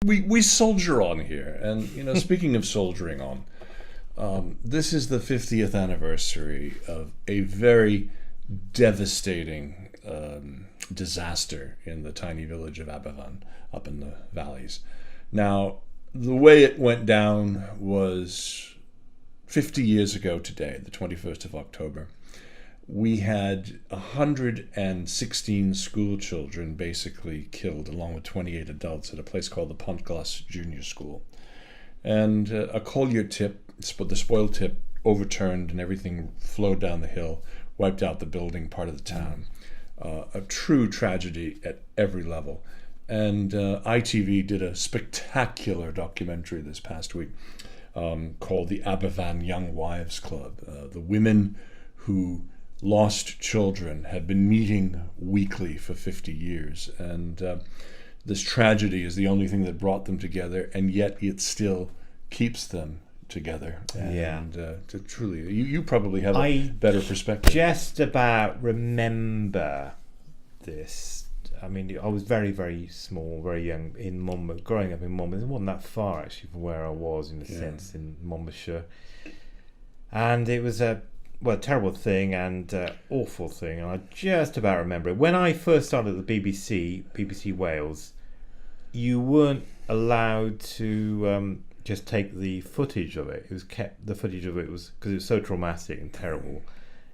we soldier on here, and speaking of soldiering on, this is the 50th anniversary of a very devastating disaster in the tiny village of Aberafon, up in the valleys. Now, the way it went down was 50 years ago today, the 21st of October. We had 116 school children basically killed, along with 28 adults, at a place called the Pontglas Junior School. And a collier tip, the spoil tip, overturned and everything flowed down the hill, wiped out the building, part of the town. A true tragedy at every level. And ITV did a spectacular documentary this past week called the Aberafon Young Wives Club. The women who lost children had been meeting weekly for 50 years. And this tragedy is the only thing that brought them together, and yet it still keeps them together. And to truly, you probably have a better perspective. Just about remember this. I mean, I was very, very small, very young in Monmouth, growing up in Monmouth. It wasn't that far, actually, from where I was, in a sense, in Monmouthshire. And it was a terrible thing and awful thing, and I just about remember it. When I first started at the BBC Wales, you weren't allowed to just take the footage of it. The footage of it was, because it was so traumatic and terrible,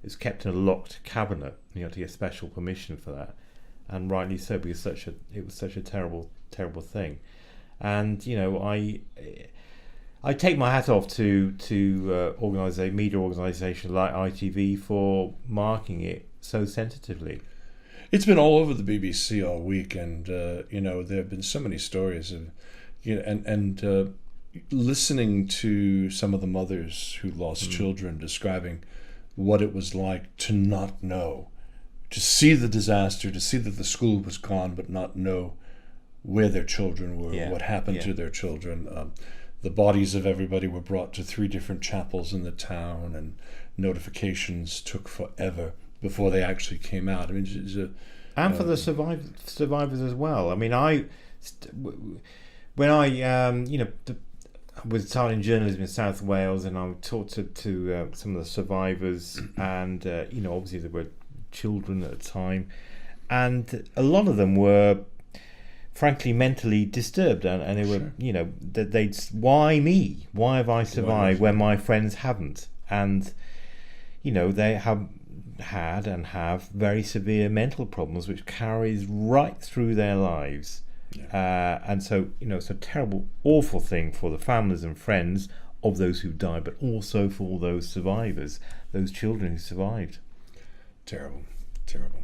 it was kept in a locked cabinet. You had to get special permission for that, and rightly so, because it was such a terrible, terrible thing. And I take my hat off to media organisations like ITV for marking it so sensitively. It's been all over the BBC all week, and there have been so many stories of, and listening to some of the mothers who lost children describing what it was like to not know, to see the disaster, to see that the school was gone, but not know where their children were, what happened to their children. The bodies of everybody were brought to 3 different chapels in the town, and notifications took forever before they actually came out. I mean, and for the survivors as well. I mean, when I was starting journalism in South Wales, and I talked to some of the survivors, and obviously there were children at the time, and a lot of them were, frankly, mentally disturbed, and they were, they'd, why me? Why have I survived when my friends haven't? And they have had and have very severe mental problems, which carries right through their lives. And so it's a terrible, awful thing for the families and friends of those who died, but also for those survivors, those children who survived. Terrible, terrible.